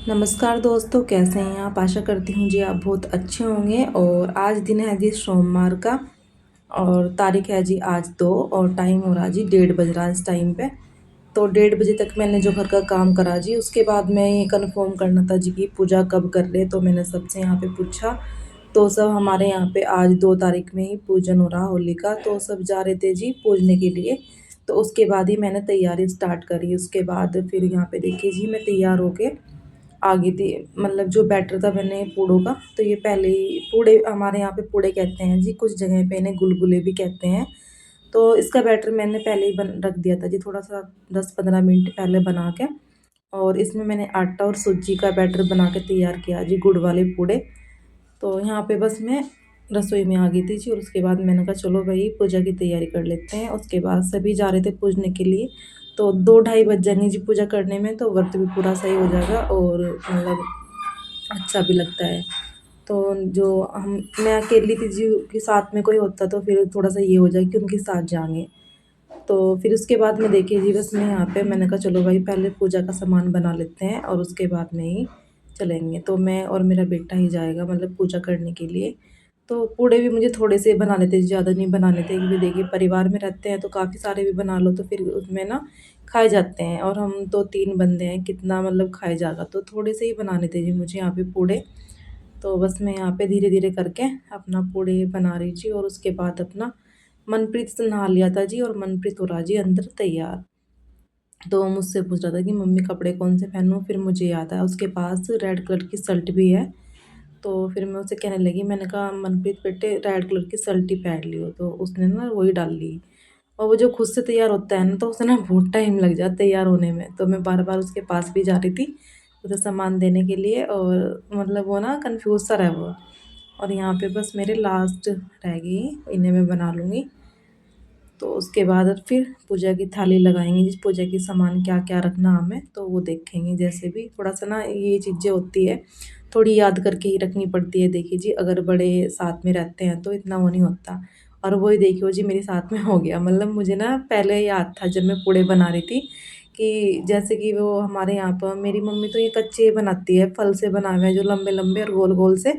नमस्कार दोस्तों, कैसे हैं आप। आशा करती हूँ जी आप बहुत अच्छे होंगे। और आज दिन है जी सोमवार का और तारीख है जी आज 2 और टाइम हो रहा जी 1:30 बज रहा है इस टाइम पे। तो 1:30 बजे तक मैंने जो घर का काम करा जी, उसके बाद मैं ये कन्फर्म करना था जी कि पूजा कब कर ले। तो मैंने सबसे यहाँ पे पूछा, तो सब हमारे यहाँ पे आज 2 तारीख में ही पूजन हो रहा होली का। तो सब जा रहे थे जी पूजने के लिए। तो उसके बाद ही मैंने तैयारी स्टार्ट करी। उसके बाद फिर यहाँ पे देखिए जी मैं तैयार होके आ गई थी। मतलब जो बैटर था मैंने पूड़ों का, तो ये पहले ही पूड़े, हमारे यहाँ पे पूड़े कहते हैं जी, कुछ जगह पे इन्हें गुलगुले भी कहते हैं। तो इसका बैटर मैंने पहले ही बन रख दिया था जी, थोड़ा सा 10-15 मिनट पहले बना के। और इसमें मैंने आटा और सूजी का बैटर बना के तैयार किया जी, गुड़ वाले पूड़े। तो यहाँ पे बस मैं रसोई में आ गई थी जी। और उसके बाद मैंने कहा चलो भाई पूजा की तैयारी कर लेते हैं। उसके बाद सभी जा रहे थे पूजने के लिए। तो 2-2:30 बज जाएंगे जी पूजा करने में, तो व्रत भी पूरा सही हो जाएगा और मतलब अच्छा भी लगता है। तो जो हम मैं अकेली थी जी, के साथ में कोई होता तो फिर थोड़ा सा ये हो जाए कि उनके साथ जाएंगे। तो फिर उसके बाद में देखिए जी बस मैं यहाँ पे मैंने कहा चलो भाई पहले पूजा का सामान बना लेते हैं और उसके बाद में ही चलेंगे। तो मैं और मेरा बेटा ही जाएगा मतलब पूजा करने के लिए। तो पूड़े भी मुझे थोड़े से बना लेते, ज़्यादा नहीं बनाने थे, क्योंकि देखिए परिवार में रहते हैं तो काफ़ी सारे भी बना लो तो फिर उसमें ना खाए जाते हैं। और हम तो 3 बंदे हैं, कितना मतलब खाया जाएगा। तो थोड़े से ही बनाने थे जी मुझे यहाँ पे पूड़े। तो बस मैं यहाँ पे धीरे धीरे करके अपना पूड़े बना रही थी। और उसके बाद अपना मनप्रीत से नहा लिया था जी, और मनप्रीत हो रहा जी अंदर तैयार। तो मुझसे पूछ रहा था कि मम्मी कपड़े कौन से पहनूं। फिर मुझे याद आया उसके पास रेड कलर की शर्ट भी है। तो फिर मैं उसे कहने लगी, मैंने कहा मनप्रीत बेटे रेड कलर की शर्ट ही पहन लियो। तो उसने ना वही डाल ली। और वो जो खुद से तैयार होता है ना, तो उसे ना बहुत टाइम लग जाता है तैयार होने में। तो मैं बार बार उसके पास भी जा रही थी उसे सामान देने के लिए। और मतलब वो ना कंफ्यूज सा रहा वो। और यहाँ पे बस मेरे लास्ट रह गई, इन्हें मैं बना लूँगी। तो उसके बाद फिर पूजा की थाली लगाएंगे जिस पूजा की सामान क्या क्या रखना हमें, तो वो देखेंगे। जैसे भी थोड़ा सा ना ये चीज़ें होती है, थोड़ी याद करके ही रखनी पड़ती है। देखिए जी अगर बड़े साथ में रहते हैं तो इतना वो नहीं होता। और वही देखियो जी मेरे साथ में हो गया। मतलब मुझे ना पहले याद था जब मैं पूड़े बना रही थी कि जैसे कि वो हमारे यहाँ पर मेरी मम्मी तो ये कच्चे बनाती है, फल से बना हुआ है जो लंबे लंबे और गोल गोल से।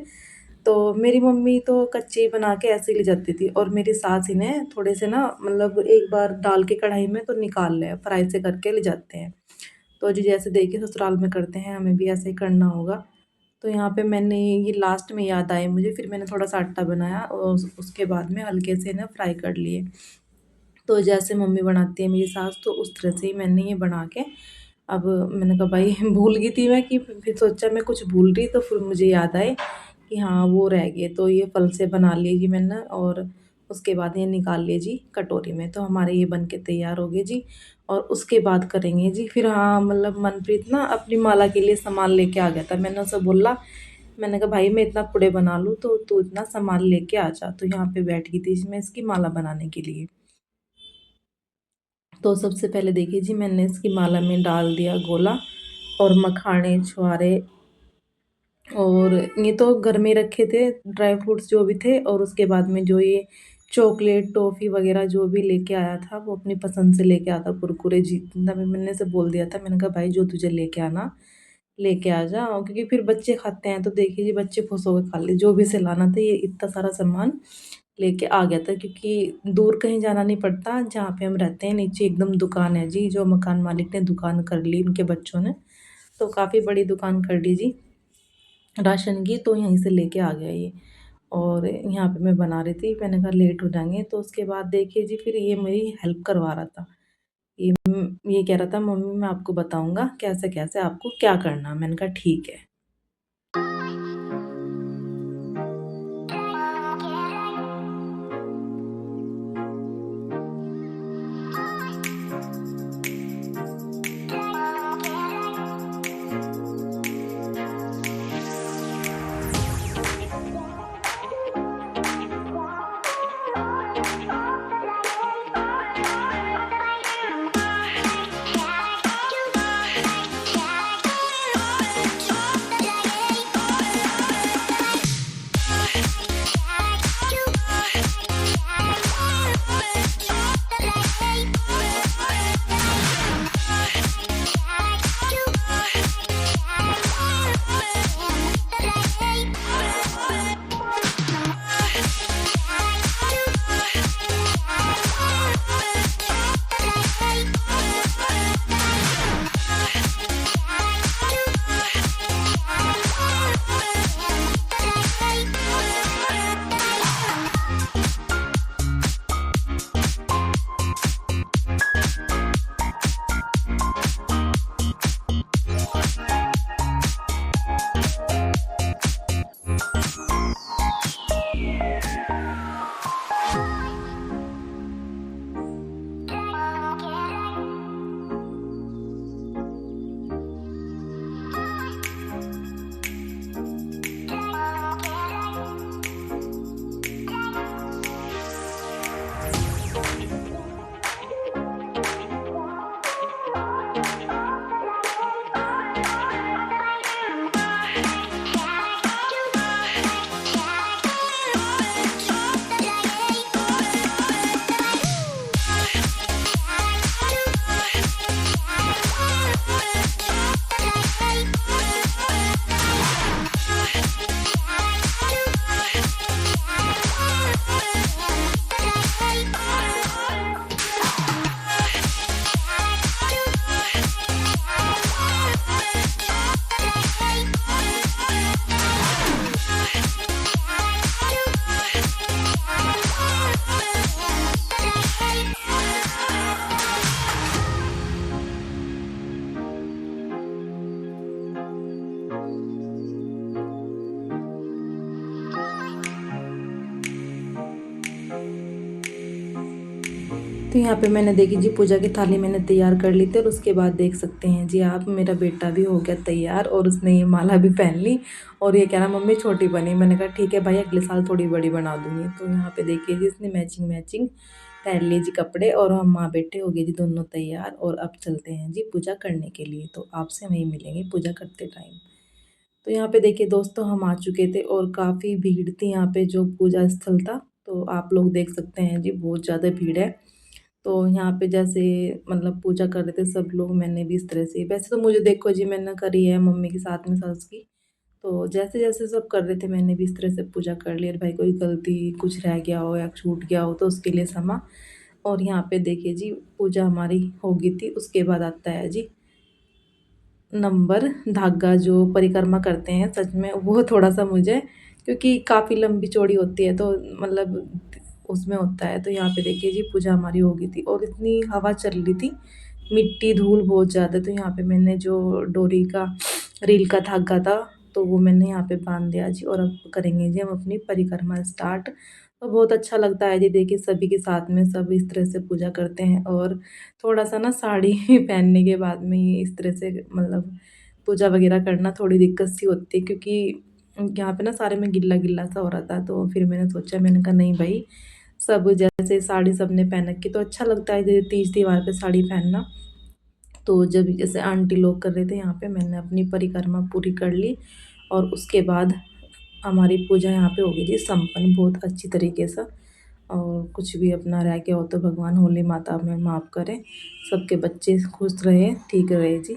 तो मेरी मम्मी तो कच्चे ही बना के ऐसे ही ले जाती थी। और मेरी सास इन्हें थोड़े से ना मतलब एक बार डाल के कढ़ाई में तो निकाल ले, फ्राई से करके ले जाते हैं। तो जी जैसे देखिए ससुराल में करते हैं, हमें भी ऐसे ही करना होगा। तो यहाँ पे मैंने ये लास्ट में याद आए मुझे, फिर मैंने थोड़ा सा आटा बनाया और उसके बाद में हल्के से ना फ्राई कर लिए। तो जैसे मम्मी बनाती है मेरी सास, तो उस तरह से ही मैंने ये बना के अब मैंने कहा भाई भूल गई थी मैं कि फिर सोचा मैं कुछ भूल रही। तो फिर मुझे याद आए कि हाँ वो रह गए। तो ये फल से बना लिए जी मैंने। और उसके बाद ये निकाल लिए जी कटोरी में। तो हमारे ये बन के तैयार हो गए जी। और उसके बाद करेंगे जी फिर। हाँ मतलब मनप्रीत ना अपनी माला के लिए सामान लेके आ गया था। मैंने उसे बोला, मैंने कहा भाई मैं इतना पुड़े बना लूँ तो तू इतना सामान लेके आ जा। तो यहाँ पे बैठ गई थी मैं इसकी माला बनाने के लिए। तो सबसे पहले देखिए जी मैंने इसकी माला में डाल दिया गोला और मखाने छुआरे। और ये तो घर में रखे थे ड्राई फ्रूट्स जो भी थे। और उसके बाद में जो ये चॉकलेट टॉफ़ी वगैरह जो भी लेके आया था वो अपनी पसंद से लेके आता, कुरकुरे जितना भी मैंने से बोल दिया था। मैंने कहा भाई जो तुझे लेके आना लेके आ जा। और क्योंकि फिर बच्चे खाते हैं तो देखिए जी बच्चे खुश होकर खा ले। जो भी से लाना था ये इतना सारा सामान लेके आ गया था, क्योंकि दूर कहीं जाना नहीं पड़ता। जहाँ पे हम रहते हैं नीचे एकदम दुकान है जी, जो मकान मालिक ने दुकान कर ली उनके बच्चों ने। तो काफ़ी बड़ी दुकान कर ली जी राशन की। तो यहीं से लेके आ गया ये। और यहाँ पे मैं बना रही थी, मैंने कहा लेट हो जाएंगे। तो उसके बाद देखिए जी फिर ये मेरी हेल्प करवा रहा था। ये कह रहा था मम्मी मैं आपको बताऊंगा कैसे कैसे आपको क्या करना। मैंने कहा ठीक है। तो यहाँ पे मैंने देखी जी पूजा की थाली मैंने तैयार कर ली थी और उसके बाद देख सकते हैं जी आप, मेरा बेटा भी हो गया तैयार और उसने ये माला भी पहन ली और ये कह रहा मम्मी छोटी बनी। मैंने कहा ठीक है भाई अगले साल थोड़ी बड़ी बना दूँगी। तो यहाँ पे देखिए जी इसने मैचिंग मैचिंग पहन ली जी कपड़े और हम माँ बेटे हो गए जी दोनों तैयार और अब चलते हैं जी पूजा करने के लिए। तो आपसे वहीं मिलेंगे पूजा करते टाइम। तो यहाँ पे देखिए दोस्तों हम आ चुके थे और काफ़ी भीड़ थी यहाँ पे जो पूजा स्थल था। तो आप लोग देख सकते हैं जी बहुत ज़्यादा भीड़ है। तो यहाँ पे जैसे मतलब पूजा कर रहे थे सब लोग, मैंने भी इस तरह से, वैसे तो मुझे देखो जी मैंने करी है मम्मी के साथ में सास की। तो जैसे जैसे सब कर रहे थे मैंने भी इस तरह से पूजा कर ली। और भाई कोई गलती कुछ रह गया हो या छूट गया हो तो उसके लिए क्षमा। और यहाँ पे देखिए जी पूजा हमारी हो गई थी। उसके बाद आता है जी नंबर धागा जो परिक्रमा करते हैं, सच में वो थोड़ा-सा मुझे, क्योंकि काफ़ी लंबी चौड़ी होती है तो मतलब उसमें होता है। तो यहाँ पे देखिए जी पूजा हमारी हो गई थी और इतनी हवा चल रही थी, मिट्टी धूल बहुत ज़्यादा। तो यहाँ पे मैंने जो डोरी का रील का धागा था तो वो मैंने यहाँ पे बांध दिया जी और अब करेंगे जी हम अपनी परिक्रमा स्टार्ट। तो बहुत अच्छा लगता है जी, देखिए सभी के साथ में सब इस तरह से पूजा करते हैं। और थोड़ा-सा ना साड़ी पहनने के बाद में ये इस तरह से मतलब पूजा वगैरह करना थोड़ी दिक्कत सी होती है, क्योंकि यहाँ पे ना सारे में गिल्ला-गिल्ला सा हो रहा था। तो फिर मैंने सोचा, मैंने कहा नहीं भाई, सब जैसे साड़ी सबने पहन रखी तो अच्छा लगता है जैसे तीज त्योहार पे साड़ी पहनना। तो जब जैसे आंटी लोग कर रहे थे यहाँ पे, मैंने अपनी परिक्रमा पूरी कर ली और उसके बाद हमारी पूजा यहाँ पे हो गई थी संपन्न बहुत अच्छी तरीके से। और कुछ भी अपना रह गया हो तो भगवान होली माता में माफ़ करें, सबके बच्चे खुश रहे, ठीक रहे जी।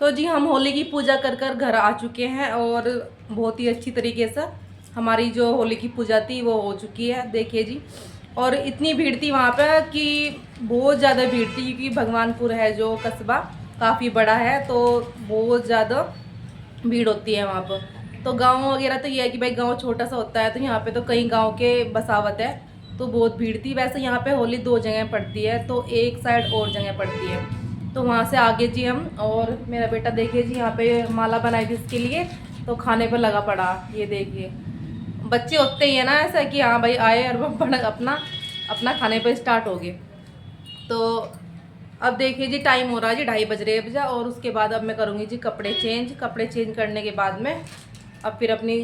तो जी हम होली की पूजा कर कर घर आ चुके हैं और बहुत ही अच्छी तरीके से हमारी जो होली की पूजा थी वो हो चुकी है, देखिए जी। और इतनी भीड़ थी वहाँ पे कि बहुत ज़्यादा भीड़ थी, क्योंकि भगवानपुर है जो कस्बा काफ़ी बड़ा है तो बहुत ज़्यादा भीड़ होती है वहाँ पर। तो गांव वगैरह तो ये है कि भाई गांव छोटा सा होता है, तो यहाँ पे तो कई गांव के बसावत है तो बहुत भीड़ थी। वैसे यहाँ पे होली 2 जगह पड़ती है तो एक साइड और जगह पड़ती है। तो वहाँ से आगे जी हम, और मेरा बेटा देखिए जी यहाँ पे माला बनाई थी इसके लिए तो खाने पर लगा पड़ा। ये देखिए बच्चे होते ही है ना ऐसा कि हाँ भाई आए और वो बड़ा अपना अपना खाने पर स्टार्ट हो गए। तो अब देखिए जी टाइम हो रहा है जी 2:30 बज रहे हैं और उसके बाद अब मैं करूँगी जी कपड़े चेंज करने के बाद में अब फिर अपनी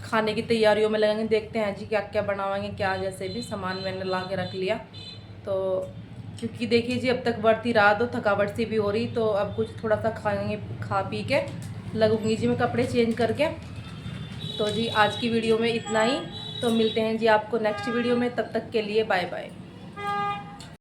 खाने की तैयारियों में लगेंगे। देखते हैं जी क्या क्या बनावाएंगे, क्या जैसे भी सामान मैंने ला के रख लिया। तो क्योंकि देखिए जी अब तक बढ़ती रात हो, थकावट सी भी हो रही, तो अब कुछ थोड़ा सा खाएंगे, खा पी के लगूंगी जी मैं कपड़े चेंज करके। तो जी आज की वीडियो में इतना ही, तो मिलते हैं जी आपको नेक्स्ट वीडियो में, तब तक के लिए बाय बाय।